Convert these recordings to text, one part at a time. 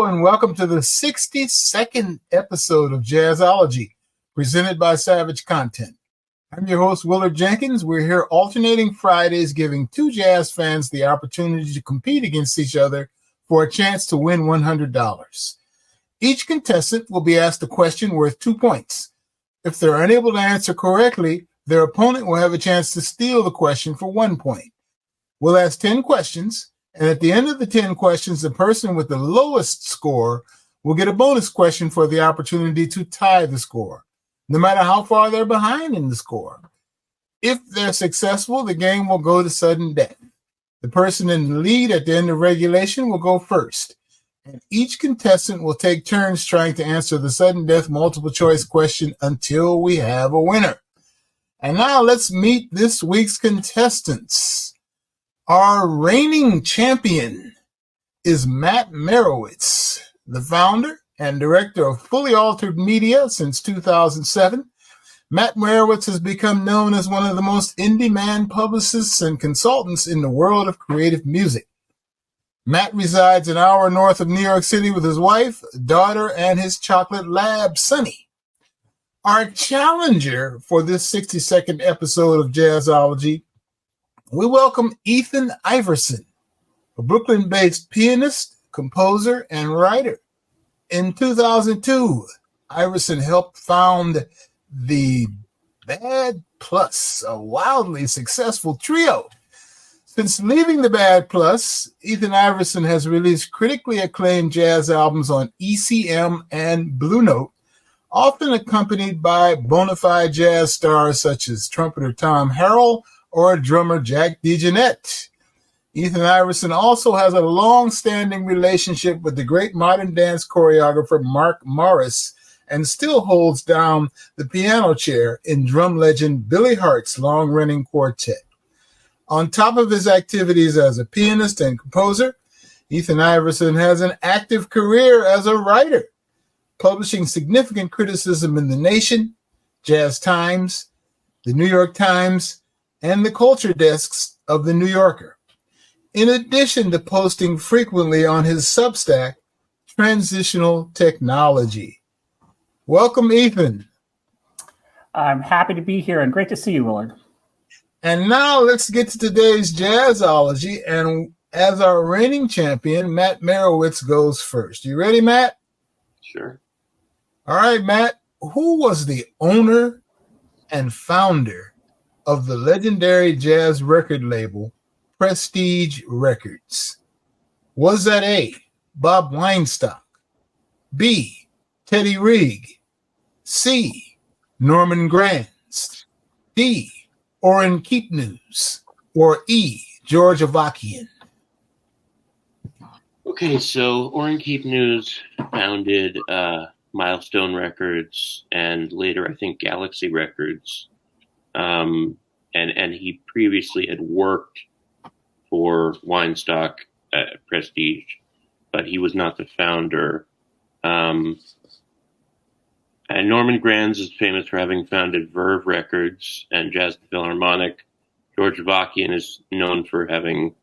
and welcome to the 62nd episode of Jazzology, presented by Savage Content. I'm your host, Willard Jenkins. We're here alternating Fridays, giving two jazz fans the opportunity to compete against each other for a chance to win $100. Each contestant will be asked a question worth 2 points. If they're unable to answer correctly, their opponent will have a chance to steal the question for 1 point. We'll ask 10 questions, and at the end of the 10 questions, the person with the lowest score will get a bonus question for the opportunity to tie the score, no matter how far they're behind in the score. If they're successful, the game will go to sudden death. The person in the lead at the end of regulation will go first, and each contestant will take turns trying to answer the sudden death multiple choice question until we have a winner. And now let's meet this week's contestants. Our reigning champion is Matt Merewitz, the founder and director of Fully Altered Media since 2007. Matt Merewitz has become known as one of the most in-demand publicists and consultants in the world of creative music. Matt resides an hour north of New York City with his wife, daughter, and his chocolate lab, Sonny. Our challenger for this 62nd episode of Jazzology, we welcome Ethan Iverson, a Brooklyn-based pianist, composer, and writer. In 2002, Iverson helped found the Bad Plus, a wildly successful trio. Since leaving the Bad Plus, Ethan Iverson has released critically acclaimed jazz albums on ECM and Blue Note, often accompanied by bona fide jazz stars such as trumpeter Tom Harrell or drummer Jack DeJohnette. Ethan Iverson also has a long-standing relationship with the great modern dance choreographer Mark Morris and still holds down the piano chair in drum legend Billy Hart's long-running quartet. On top of his activities as a pianist and composer, Ethan Iverson has an active career as a writer, publishing significant criticism in The Nation, Jazz Times, The New York Times, and the culture desks of The New Yorker, in addition to posting frequently on his Substack, Transitional Technology. Welcome, Ethan. I'm happy to be here and great to see you, Willard. And now let's get to today's Jazzology, and as our reigning champion, Matt Merewitz goes first. You ready, Matt? Sure. All right, Matt. Who was the owner and founder of the legendary jazz record label Prestige Records? Was that A, Bob Weinstock, B, Teddy Rigg, C, Norman Granz, D, Orrin Keepnews, or E, George Avakian? Okay, so Orrin Keepnews founded Milestone Records and later, I think, Galaxy Records. And he previously had worked for Weinstock at Prestige, but he was not the founder. And Norman Granz is famous for having founded Verve Records and Jazz Philharmonic. George Avakian is known for having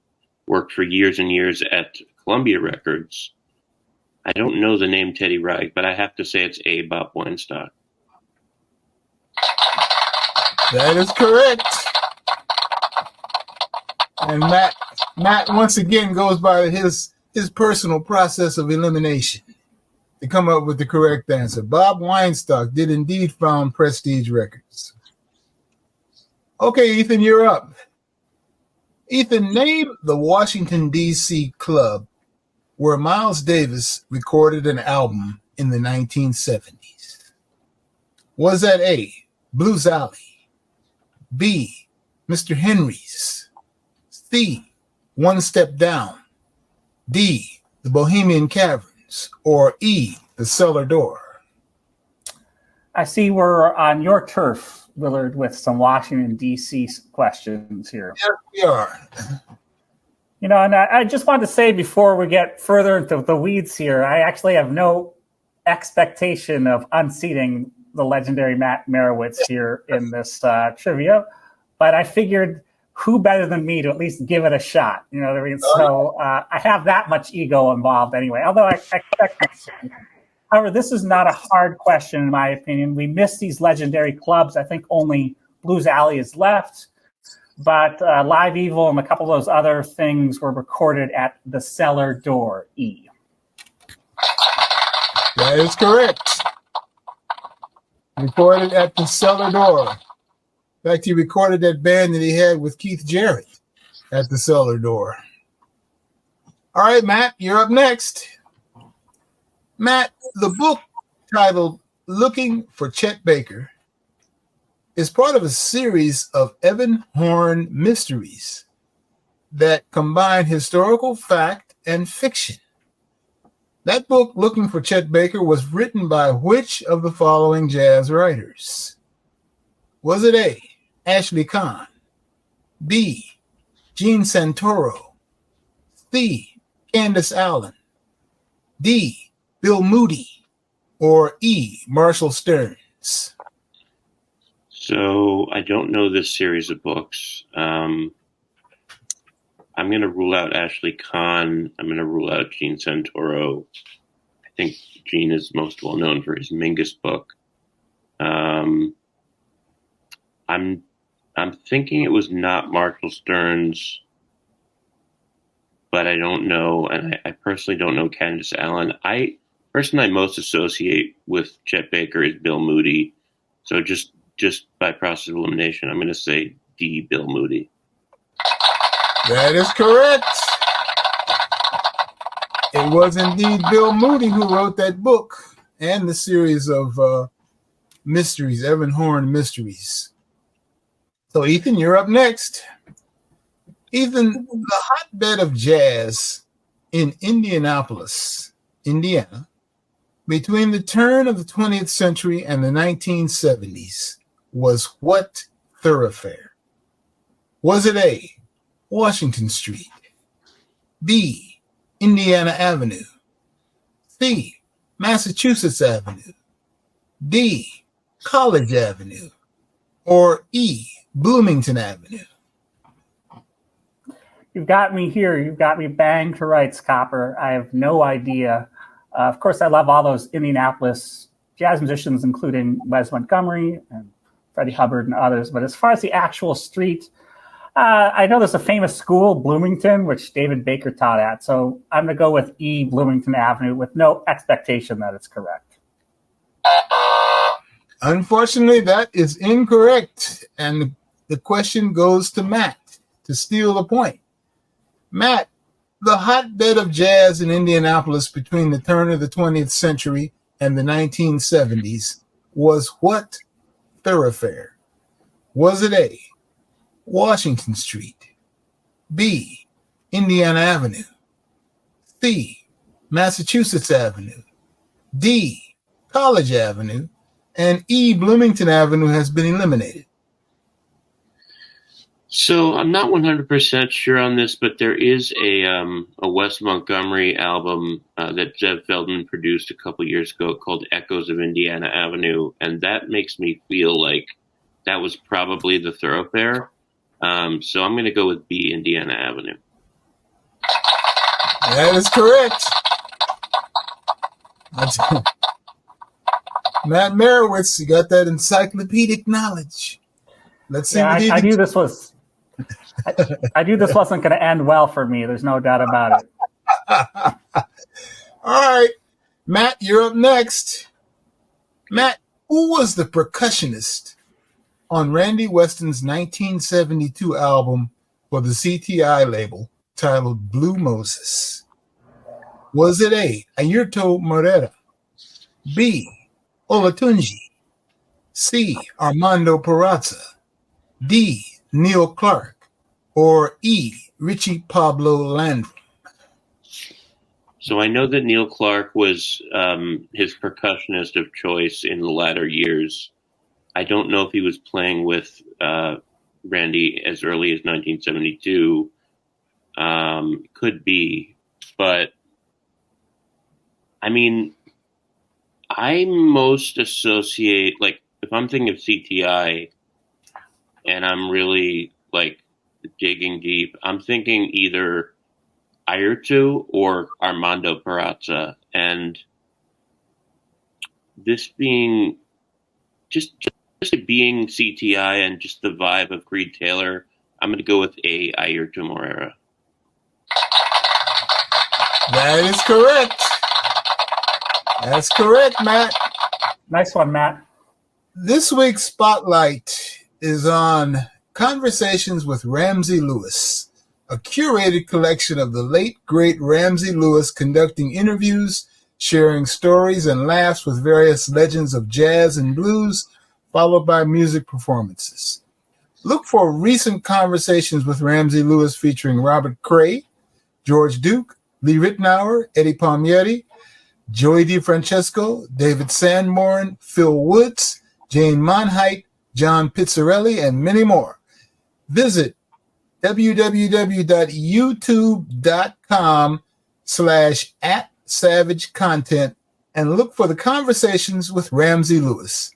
worked for years and years at Columbia Records. I don't know the name Teddy Rigg, but I have to say it's A, Bob Weinstock. That is correct. And Matt once again goes by his personal process of elimination to come up with the correct answer. Bob Weinstock did indeed found Prestige Records. Okay, Ethan, you're up. Ethan, name the Washington, D.C. club where Miles Davis recorded an album in the 1970s. Was that A, Blues Alley, B, Mr. Henry's, C, One Step Down, D, the Bohemian Caverns, or E, the Cellar Door? I see we're on your turf, Willard, with some Washington, D.C. questions here. Yes, we are. You know, and I just wanted to say before we get further into the weeds here, I actually have no expectation of unseating the legendary Matt Merewitz here in this trivia, but I figured who better than me to at least give it a shot? You know what I mean? So I have that much ego involved anyway, although I expect it. However, this is not a hard question, in my opinion. We miss these legendary clubs. I think only Blues Alley is left. But Live Evil and a couple of those other things were recorded at the Cellar Door, E. That is correct. Recorded at the Cellar Door. In fact, he recorded that band that he had with Keith Jarrett at the Cellar Door. All right, Matt, you're up next. Matt, the book titled Looking for Chet Baker is part of a series of Evan Horn mysteries that combine historical fact and fiction. That book, Looking for Chet Baker, was written by which of the following jazz writers? Was it A, Ashley Kahn, B, Gene Santoro, C, Candace Allen, D, Bill Moody, or E, Marshall Stearns? So I don't know this series of books. I'm going to rule out Ashley Kahn. I'm going to rule out Gene Santoro. I think Gene is most well known for his Mingus book. I'm thinking it was not Marshall Stearns, but I don't know, and I personally don't know Candace Allen. Person I most associate with Chet Baker is Bill Moody. So just by process of elimination, I'm going to say D, Bill Moody. That is correct. It was indeed Bill Moody who wrote that book and the series of mysteries, Evan Horn mysteries. So, Ethan, you're up next. Ethan, the hotbed of jazz in Indianapolis, Indiana, between the turn of the 20th century and the 1970s was what thoroughfare? Was it A, Washington Street, B, Indiana Avenue, C, Massachusetts Avenue, D, College Avenue, or E, Bloomington Avenue? You've got me here. You've got me bang to rights, Copper. I have no idea. Of course, I love all those Indianapolis jazz musicians, including Wes Montgomery and Freddie Hubbard and others. But as far as the actual street, I know there's a famous school, Bloomington, which David Baker taught at. So I'm going to go with E, Bloomington Avenue, with no expectation that it's correct. Unfortunately, that is incorrect. And the question goes to Matt to steal the point. Matt, the hotbed of jazz in Indianapolis between the turn of the 20th century and the 1970s was what thoroughfare? Was it A, Washington Street, B, Indiana Avenue, C, Massachusetts Avenue, D, College Avenue, and E, Bloomington Avenue has been eliminated? So I'm not 100% sure on this, but there is a Wes Montgomery album that Zev Feldman produced a couple years ago called Echoes of Indiana Avenue, and that makes me feel like that was probably the thoroughfare. So I'm going to go with B, Indiana Avenue. That is correct. Matt Merewitz, you got that encyclopedic knowledge. Let's see. Yeah, I knew this was. I knew this wasn't going to end well for me. There's no doubt about it. All right, Matt, you're up next. Matt, who was the percussionist on Randy Weston's 1972 album for the CTI label titled Blue Moses? Was it A, Ayrton Morera, B, Olatunji, C, Armando Peraza, D, Neil Clark, or E, Richie Pablo Landrum? So I know that Neil Clark was his percussionist of choice in the latter years. I don't know if he was playing with Randy as early as 1972. Could be. But, I mean, I most associate, like, if I'm thinking of CTI and I'm really, like, digging deep. I'm thinking either Airtu or Armando Perazza, and this being just being CTI and just the vibe of Creed Taylor, I'm going to go with Airtu Moreira. That is correct. That's correct, Matt. Nice one, Matt. This week's spotlight is on Conversations with Ramsey Lewis, a curated collection of the late, great Ramsey Lewis conducting interviews, sharing stories and laughs with various legends of jazz and blues, followed by music performances. Look for recent Conversations with Ramsey Lewis featuring Robert Cray, George Duke, Lee Ritenour, Eddie Palmieri, Joey DiFrancesco, David Sanborn, Phil Woods, Jane Monheit, John Pizzarelli, and many more. Visit www.youtube.com/@SavageContent and look for the Conversations with Ramsey Lewis.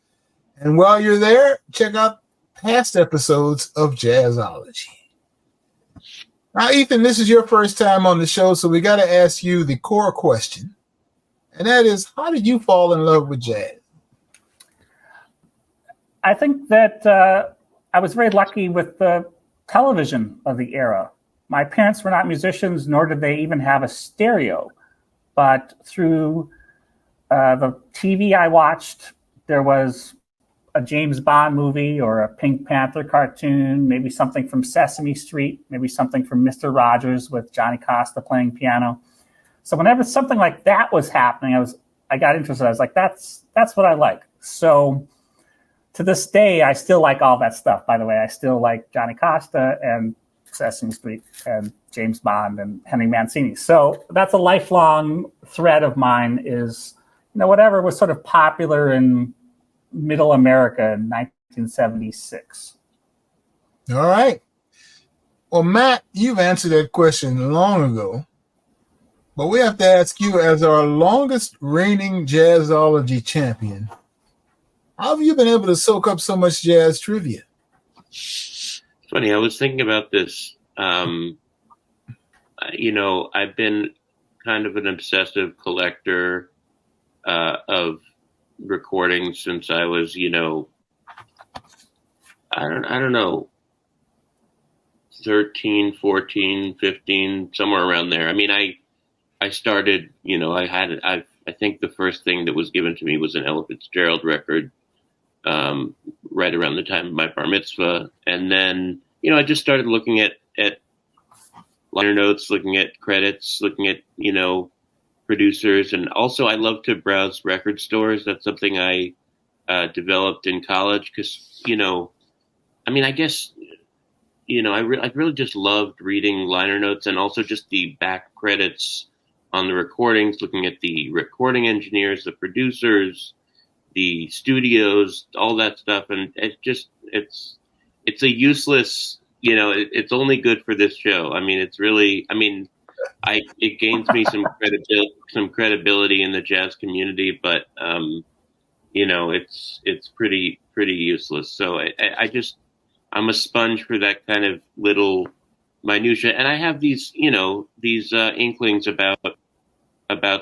And while you're there, check out past episodes of Jazzology. Now, Ethan, this is your first time on the show, so we got to ask you the core question. And that is, how did you fall in love with jazz? I think that I was very lucky with the television of the era. My parents were not musicians, nor did they even have a stereo. But through the TV I watched, there was a James Bond movie or a Pink Panther cartoon, maybe something from Sesame Street, maybe something from Mr. Rogers with Johnny Costa playing piano. So whenever something like that was happening, I got interested. I was like, that's what I like. So to this day, I still like all that stuff, by the way. I still like Johnny Costa and Sesame Street and James Bond and Henry Mancini. So that's a lifelong thread of mine is, whatever was sort of popular in Middle America in 1976. All right. Well, Matt, you've answered that question long ago, but we have to ask you, as our longest reigning Jazzology champion, how have you been able to soak up so much jazz trivia? Funny, I was thinking about this. I've been kind of an obsessive collector of recordings since I was, I don't know, 13, 14, 15, somewhere around there. I mean, I started, I think the first thing that was given to me was an Ella Fitzgerald record, right around the time of my bar mitzvah. And then, I just started looking at liner notes, looking at credits, looking at, producers. And also I love to browse record stores. That's something I developed in college because, I guess, I really just loved reading liner notes and also just the back credits on the recordings, looking at the recording engineers, the producers, the studios, all that stuff. And it's a useless, it's only good for this show. It's really, it gains me some credibility in the jazz community, but it's pretty useless. So I'm a sponge for that kind of little minutia, and I have these inklings about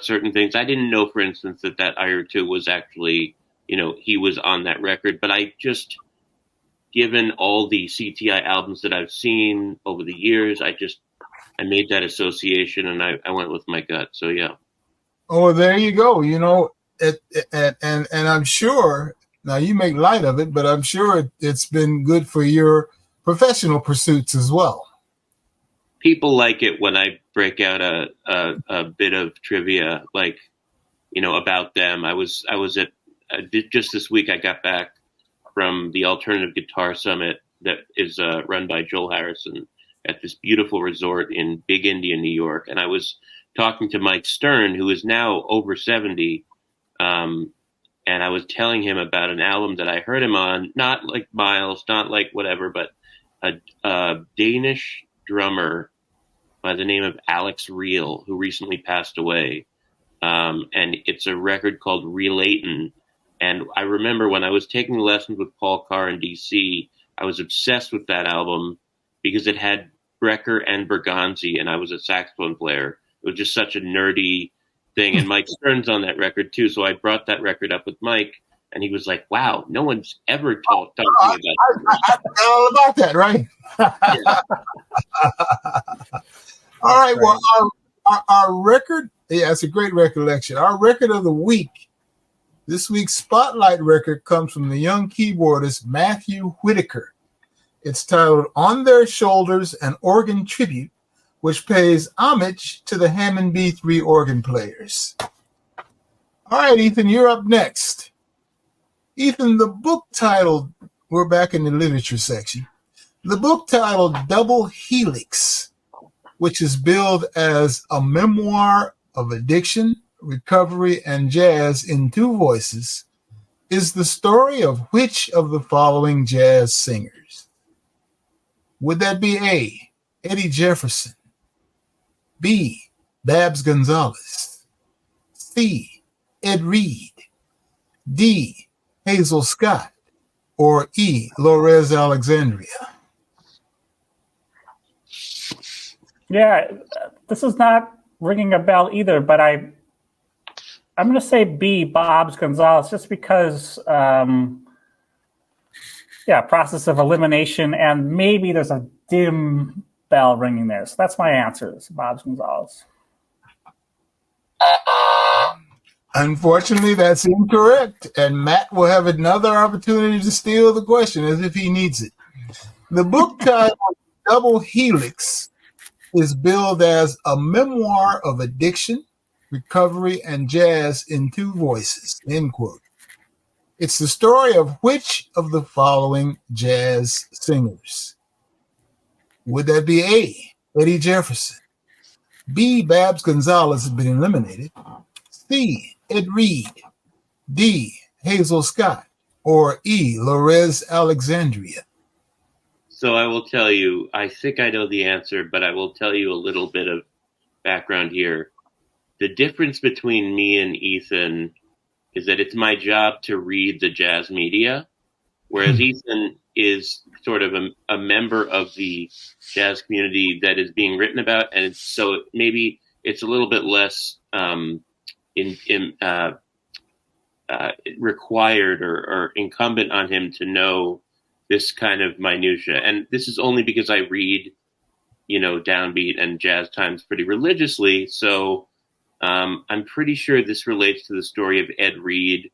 certain things. I didn't know, for instance, that Airtu was actually, he was on that record, but I just, given all the CTI albums that I've seen over the years, I made that association and I went with my gut. So, yeah. Oh, there you go. And I'm sure, now you make light of it, but I'm sure it's been good for your professional pursuits as well. People like it when I break out a bit of trivia, like, about them. I was at, just this week, I got back from the Alternative Guitar Summit that is run by Joel Harrison at this beautiful resort in Big India, New York. And I was talking to Mike Stern, who is now over 70. And I was telling him about an album that I heard him on, not like Miles, not like whatever, but a Danish drummer by the name of Alex Reel, who recently passed away. And it's a record called Relatin'. And I remember when I was taking lessons with Paul Carr in DC, I was obsessed with that album. because it had Brecker and Bergonzi, and I was a saxophone player. It was just such a nerdy thing. And Mike Stern's on that record too. So I brought that record up with Mike, and he was like, "Wow, no one's ever talked to me about I all about that, right?" Yeah. All right. Well, our record, yeah, it's a great recollection. Our record of the week, this week's spotlight record, comes from the young keyboardist Matthew Whitaker. It's titled "On Their Shoulders, an Organ Tribute," which pays homage to the Hammond B3 organ players. All right, Ethan, you're up next. Ethan, the book titled, we're back in the literature section, the book titled Double Helix, which is billed as a memoir of addiction, recovery, and jazz in 2 voices, is the story of which of the following jazz singers? Would that be A, Eddie Jefferson, B, Babs Gonzalez, C, Ed Reed, D, Hazel Scott, or E, Lorez Alexandria? Yeah, this is not ringing a bell either, but I'm going to say B, Babs Gonzalez, just because, process of elimination, and maybe there's a dim bell ringing there. So that's my answer, is Babs Gonzalez. Unfortunately, that's incorrect, and Matt will have another opportunity to steal the question as if he needs it. The book titled Double Helix is billed as a memoir of addiction, recovery, and jazz in 2 voices, end quote. It's the story of which of the following jazz singers? Would that be A, Eddie Jefferson, B, Babs Gonzalez has been eliminated, C, Ed Reed, D, Hazel Scott, or E, Lorez Alexandria? So I will tell you, I think I know the answer, but I will tell you a little bit of background here. The difference between me and Ethan is that it's my job to read the jazz media, whereas Ethan is sort of a member of the jazz community that is being written about. And so maybe it's a little bit less required or incumbent on him to know this kind of minutia. And this is only because I read, downbeat and jazz times pretty religiously. So I'm pretty sure this relates to the story of Ed Reed,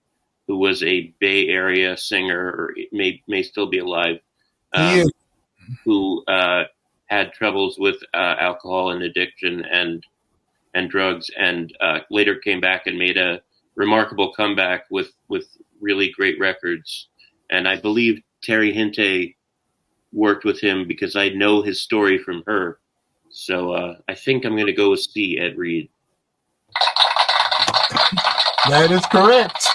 who was a Bay Area singer, or may still be alive, who had troubles with alcohol and addiction and drugs, and later came back and made a remarkable comeback with really great records. And I believe Terry Hinte worked with him because I know his story from her. So I think I'm going to go with C, Ed Reed. That is correct.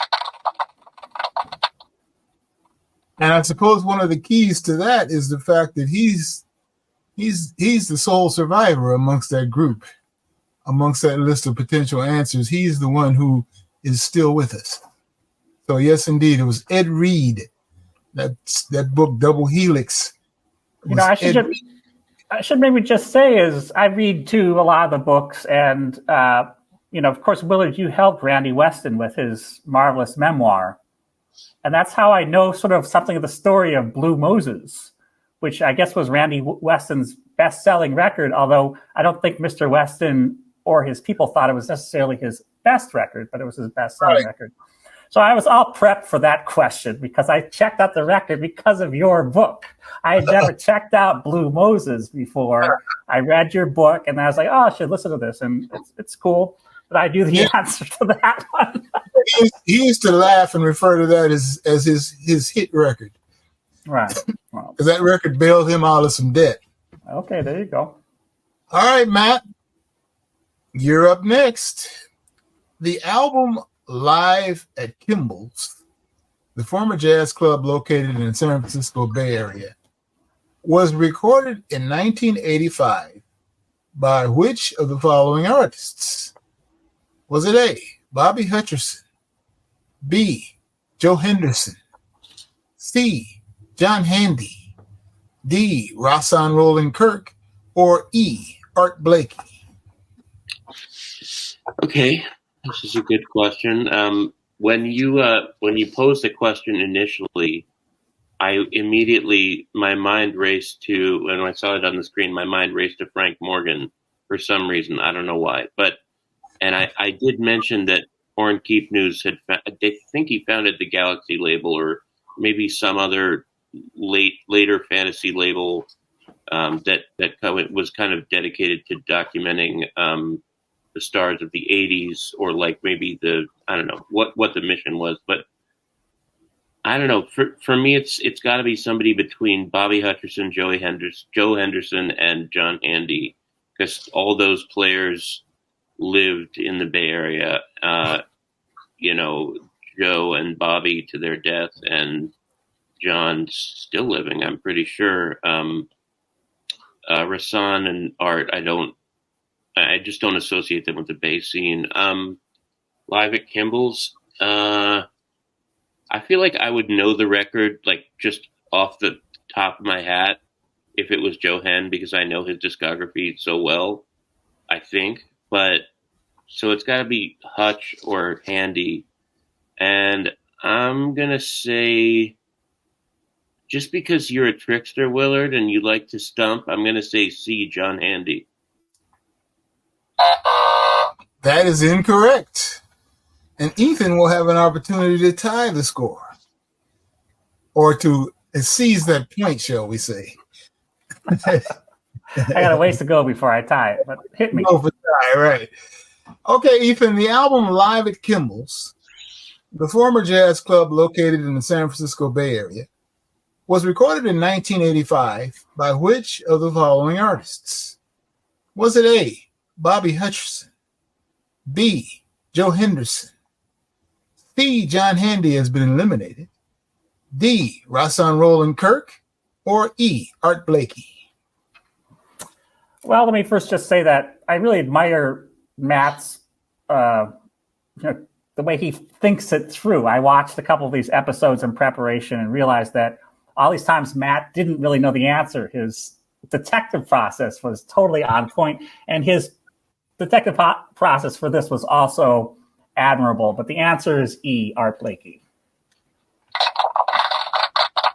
And I suppose one of the keys to that is the fact that he's the sole survivor amongst that group, amongst that list of potential answers. He's the one who is still with us. So yes, indeed, it was Ed Reed. That book, Double Helix. I should maybe just say is I read too a lot of the books, and of course, Willard, you helped Randy Weston with his marvelous memoir, and that's how I know sort of something of the story of Blue Moses, which I guess was Randy Weston's best-selling record. Although I don't think Mr. Weston or his people thought it was necessarily his best record, but it was his best-selling record. So I was all prepped for that question because I checked out the record because of your book. I had never checked out Blue Moses before. I read your book and I was like, oh, I should listen to this. And it's cool. But I knew the answer to that one. He used to laugh and refer to that as his hit record. Right. Well, because that record bailed him out of some debt. Okay, there you go. All right, Matt. You're up next. The album Live at Kimball's, the former jazz club located in the San Francisco Bay Area, was recorded in 1985 by which of the following artists? Was it A, Bobby Hutcherson, B, Joe Henderson, C, John Handy, D. Rahsaan Roland Kirk, or E. Art Blakey? Okay, this is a good question. When you posed the question initially, my mind raced to, when I saw it on the screen, my mind raced to Frank Morgan for some reason. I don't know why, and I did mention that Orrin Keep News they think he founded the Galaxy label, or maybe some other later fantasy label that was kind of dedicated to documenting the stars of the 80s, or like maybe I don't know what the mission was, but I don't know. For me, it's got to be somebody between Bobby Hutcherson, Joe Henderson, and John Handy, because all those players lived in the Bay Area. Joe and Bobby to their death, and John's still living, I'm pretty sure. Rahsaan and Art, I just don't associate them with the Bay scene. Live at Kimball's, I feel like I would know the record, like, just off the top of my hat if it was Joe Hen, because I know his discography so well, I think. But so it's got to be Hutch or Handy. And I'm going to say, just because you're a trickster, Willard, and you like to stump, I'm going to say C, John Handy. That is incorrect. And Ethan will have an opportunity to tie the score, or to seize that point, shall we say. I got a ways to go before I tie it, but hit me. Go for tie, right. Okay, Ethan, the album Live at Kimball's, the former jazz club located in the San Francisco Bay Area, was recorded in 1985 by which of the following artists? Was it A, Bobby Hutcherson, B, Joe Henderson, C, John Handy has been eliminated, D, Rahsaan Roland Kirk, or E, Art Blakey? Well, let me first just say that I really admire Matt's, the way he thinks it through. I watched a couple of these episodes in preparation and realized that all these times Matt didn't really know the answer. His detective process was totally on point, and his detective process for this was also admirable. But the answer is E, Art Blakey.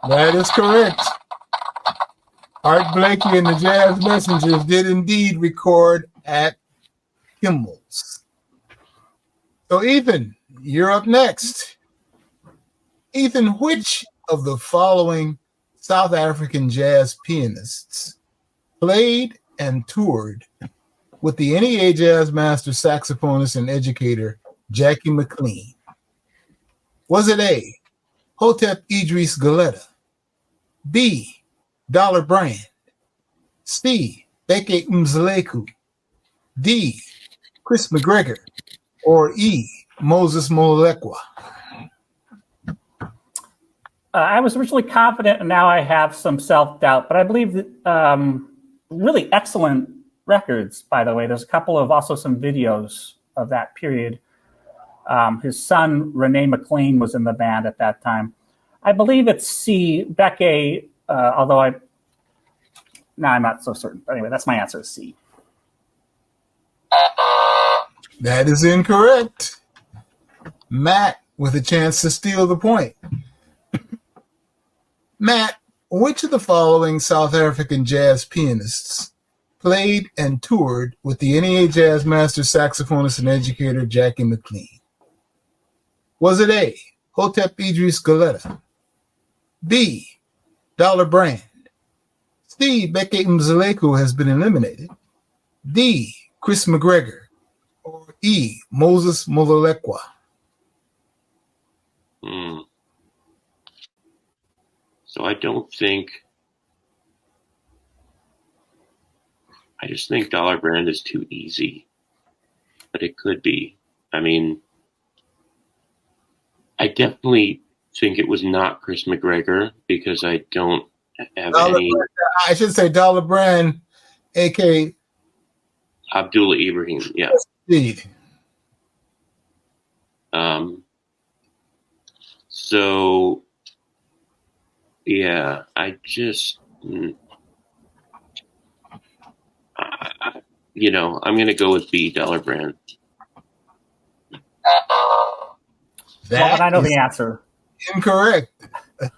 That is correct. Art Blakey and the Jazz Messengers did indeed record at Kimball's. So, Ethan, you're up next. Ethan, which of the following South African jazz pianists played and toured with the NEA Jazz Master saxophonist and educator Jackie McLean? Was it A, Hotep Idris Galetta, B, Dollar Brand, C, Beke Mzleku, D, Chris McGregor, or E, Moses Molekwa? I was originally confident, and now I have some self-doubt, but I believe that really excellent records, by the way. There's a couple of also some videos of that period. His son, Rene McLean, was in the band at that time. I believe it's C, Beke, although I'm not so certain. But anyway, that's my answer, C. That is incorrect. Matt with a chance to steal the point. Matt, which of the following South African jazz pianists played and toured with the NEA Jazz Master saxophonist and educator Jackie McLean? Was it A, Hotep Idris Galetta, B, Dollar Brand, C, Beke Mzleku has been eliminated, D, Chris McGregor, or E, Moses Molekwa? So I just think Dollar Brand is too easy, but it could be. I mean, I definitely think it was not Chris McGregor, because I don't have any. I should say Dollar Brand, a.k.a. Abdullah Ibrahim, yeah. Indeed. So, yeah, I just, I'm going to go with B, Dollar Brand. Well, I know the answer. Incorrect.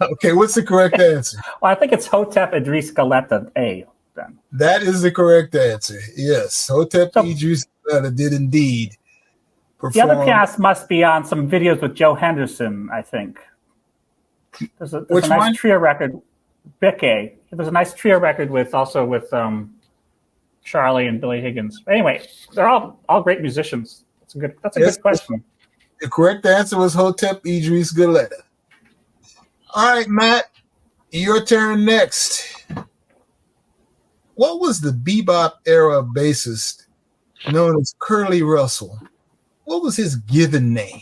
Okay, what's the correct answer? Well, I think it's Hotep Idris Galeta A. Then. That is the correct answer. Yes, Hotep Idris Galeta did indeed perform. The other pianist must be on some videos with Joe Henderson, I think. There's a nice trio record. Bickey. There's a nice trio record with Charlie and Billy Higgins. Anyway, they're all great musicians. That's a good question. The correct answer was Hotep Idris Galeta. All right, Matt, your turn next. What was the bebop era bassist known as Curly Russell? What was his given name?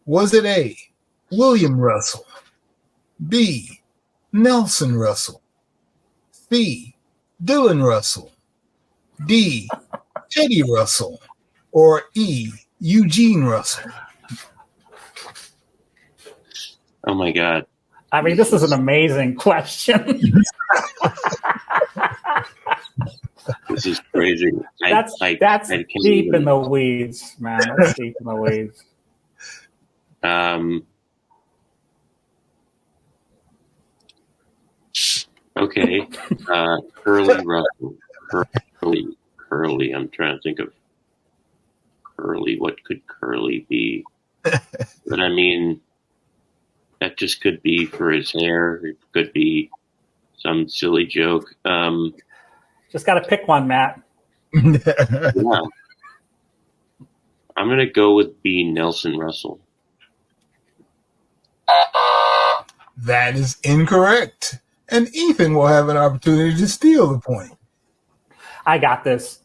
Was it A, William Russell, B, Nelson Russell, C, Dylan Russell, D, Teddy Russell, or E, Eugene Russell? Oh my God. I mean, this is an amazing question. This is crazy. That's deep in the weeds, man. That's deep in the weeds. Okay. Curly Russell. Curly. I'm trying to think of Curly. What could Curly be? But I mean, that just could be for his hair. It could be some silly joke. Just got to pick one, Matt. Yeah. I'm going to go with B, Nelson Russell. That is incorrect. And Ethan will have an opportunity to steal the point. I got this.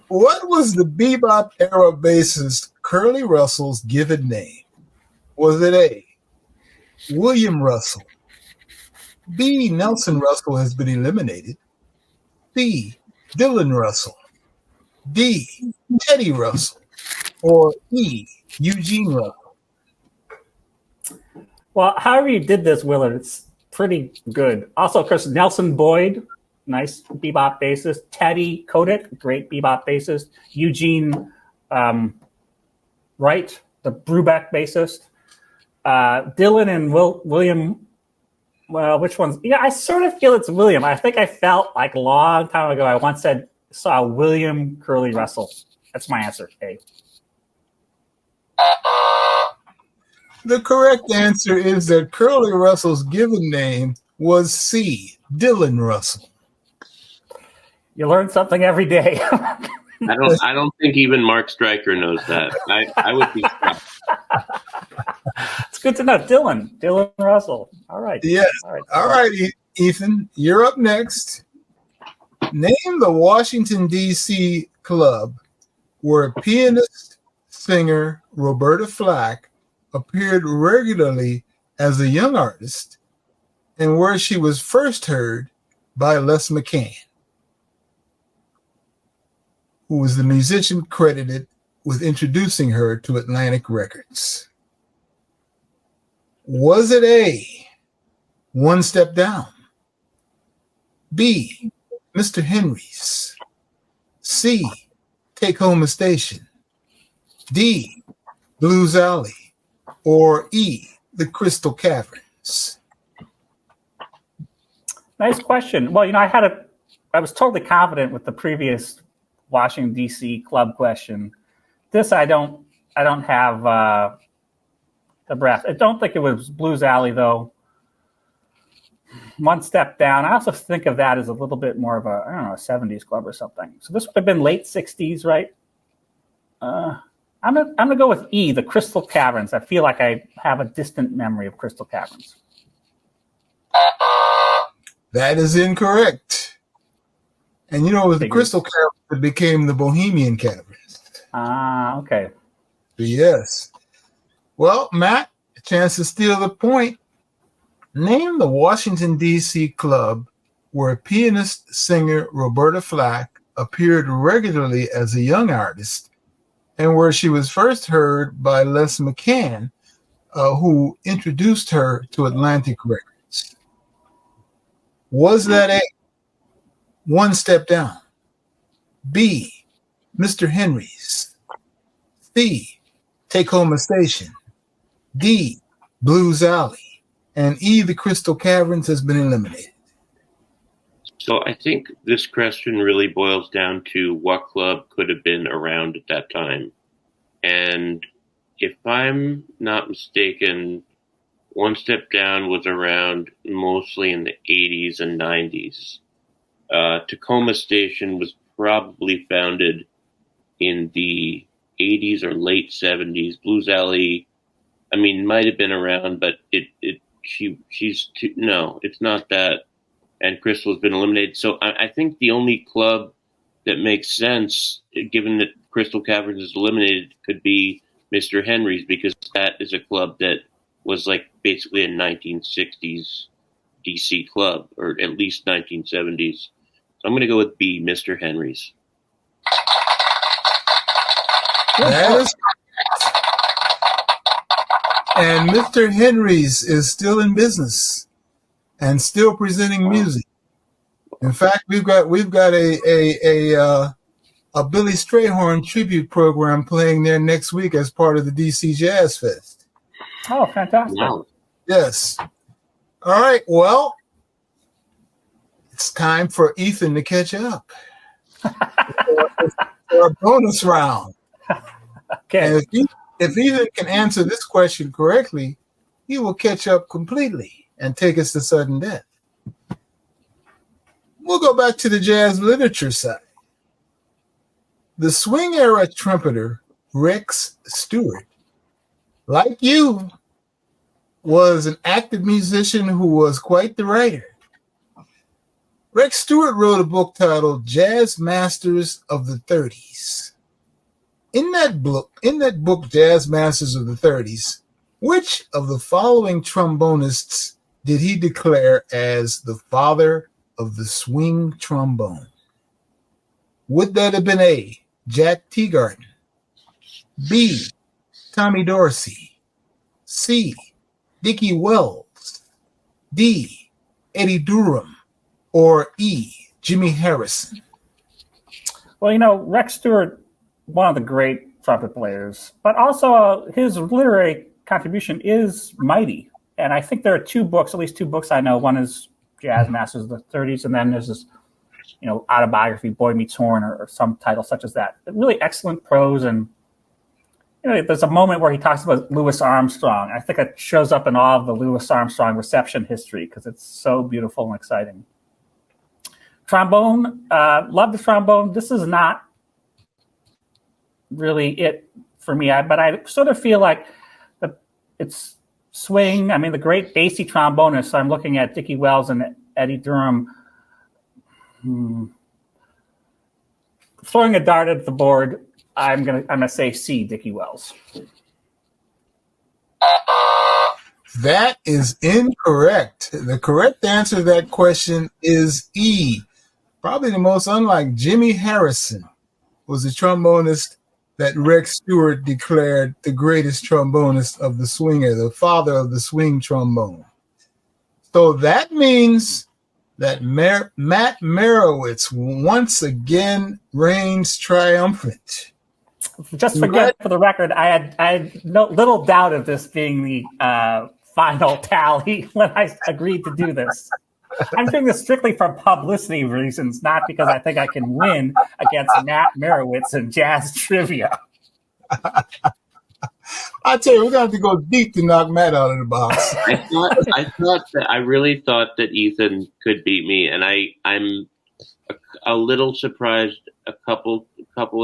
What was the bebop era bassist Curly Russell's given name? Was it A, William Russell, B, Nelson Russell has been eliminated, C, Dylan Russell, D, Teddy Russell, or E, Eugene Russell? Well, however you did this, Willard, it's pretty good. Also, of course, Nelson Boyd, nice bebop bassist. Teddy Kotick, great bebop bassist. Eugene Wright, the Brubeck bassist. Dylan and William, well, which one's? Yeah, I sort of feel it's William. I think I felt like a long time ago, I once saw William Curly Russell. That's my answer, A. The correct answer is that Curly Russell's given name was C, Dylan Russell. You learn something every day. I don't think even Mark Stryker knows that. I would be shocked. It's good to know. Dylan Russell. All right. Yes. All right, Ethan, you're up next. Name the Washington, D.C. club where pianist, singer Roberta Flack appeared regularly as a young artist and where she was first heard by Les McCann, who was the musician credited with introducing her to Atlantic Records. Was it A, One Step Down, B, Mr. Henry's, C, Take Home a Station, D, Blues Alley, or E, the Crystal Caverns? Nice question. Well, I was totally confident with the previous Washington, D.C. club question. This, I don't have the breath. I don't think it was Blues Alley, though. One Step Down. I also think of that as a little bit more of a 70s club or something. So this would have been late 60s, right? I'm gonna go with E, the Crystal Caverns. I feel like I have a distant memory of Crystal Caverns. That is incorrect. And it was the Crystal Caverns that became the Bohemian Caverns. Ah, okay. Yes. Well, Matt, a chance to steal the point. Name the Washington, D.C. club where pianist, singer Roberta Flack appeared regularly as a young artist and where she was first heard by Les McCann, who introduced her to Atlantic Records. Was that A, One Step Down, B, Mr. Henry's, C, Take Home a Station, D, Blues Alley, and E, The Crystal Caverns has been eliminated? So I think this question really boils down to what club could have been around at that time. And if I'm not mistaken, One Step Down was around mostly in the 80s and 90s. Tacoma Station was probably founded in the 80s or late 70s. Blues Alley, I mean, might have been around, but no, it's not that. And Crystal's been eliminated. So I think the only club that makes sense, given that Crystal Caverns is eliminated, could be Mr. Henry's, because that is a club that was like basically a 1960s DC club, or at least 1970s. So I'm going to go with B, Mr. Henry's. That is, and Mr. Henry's is still in business and still presenting music. In fact, we've got a Billy Strayhorn tribute program playing there next week as part of the DC Jazz Fest. Oh, fantastic! Wow. Yes. All right. Well, it's time for Ethan to catch up for a bonus round. Okay. And if Ethan can answer this question correctly, he will catch up completely and take us to sudden death. We'll go back to the jazz literature side. The swing era trumpeter Rex Stewart, like you, was an active musician who was quite the writer. Rex Stewart wrote a book titled Jazz Masters of the 30s. In that book, Jazz Masters of the 30s, which of the following trombonists did he declare as the father of the swing trombone? Would that have been A, Jack Teagarden, B, Tommy Dorsey, C, Dickie Wells, D, Eddie Durham, or E, Jimmy Harrison? Well, you know, Rex Stewart, one of the great trumpet players, but also his literary contribution is mighty. And I think there are two books, at least two books I know. One is Jazz Masters of the 30s, and then there's this, you know, autobiography, Boy Meets Horn, or some title such as that. Really excellent prose, and you know, there's a moment where he talks about Louis Armstrong. I think it shows up in all of the Louis Armstrong reception history because it's so beautiful and exciting. Trombone, love the trombone. This is not really it for me, but I sort of feel like it's swing. I mean, the great bassy trombonists. So I'm looking at Dickie Wells and Eddie Durham. Throwing a dart at the board, I'm gonna say C, Dickie Wells. That is incorrect. The correct answer to that question is E. Probably the most unlike Jimmy Harrison was the trombonist that Rex Stewart declared the greatest trombonist of the swinger, the father of the swing trombone. So that means that Matt Merewitz once again reigns triumphant. Just for the record, I had little doubt of this being the final tally when I agreed to do this. I'm doing this strictly for publicity reasons, not because I think I can win against Matt Merewitz in jazz trivia. I tell you, we're going to have to go deep to knock Matt out of the box. I really thought that Ethan could beat me, and I'm a little surprised. A couple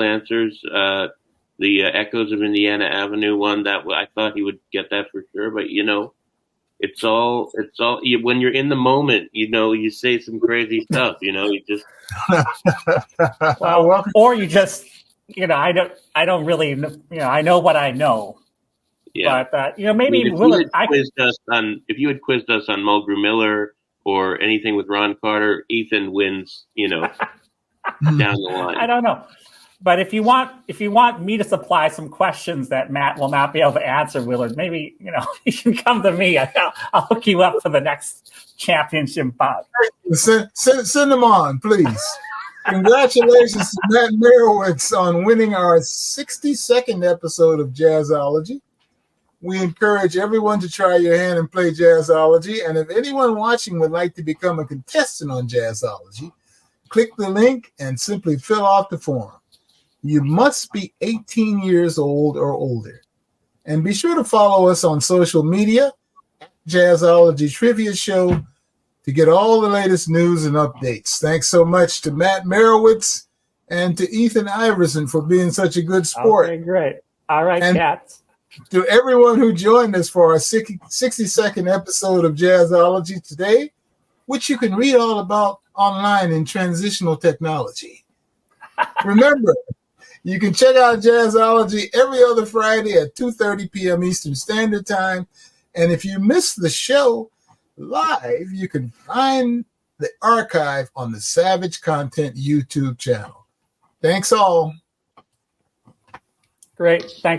answers. The Echoes of Indiana Avenue one, that I thought he would get that for sure, but you know, it's all when you're in the moment, you know, you say some crazy stuff, you know, you just well, or you just, you know, I don't really, you know, I know what I know. Yeah. But you know, maybe if you had quizzed us on Mulgrew Miller or anything with Ron Carter, Ethan wins, you know, down the line. I don't know. But if you want me to supply some questions that Matt will not be able to answer, Willard, maybe you can come to me. I'll hook you up for the next championship bout. Send them on, please. Congratulations to Matt Merewitz on winning our 62nd episode of Jazzology. We encourage everyone to try your hand and play Jazzology. And if anyone watching would like to become a contestant on Jazzology, click the link and simply fill out the form. You must be 18 years old or older. And be sure to follow us on social media, Jazzology Trivia Show, to get all the latest news and updates. Thanks so much to Matt Merewitz and to Ethan Iverson for being such a good sport. Okay, great. All right, and cats. To everyone who joined us for our 62nd episode of Jazzology today, which you can read all about online in Transitional Technology. Remember, you can check out Jazzology every other Friday at 2:30 p.m. Eastern Standard Time. And if you miss the show live, you can find the archive on the Savage Content YouTube channel. Thanks all. Great. Thanks.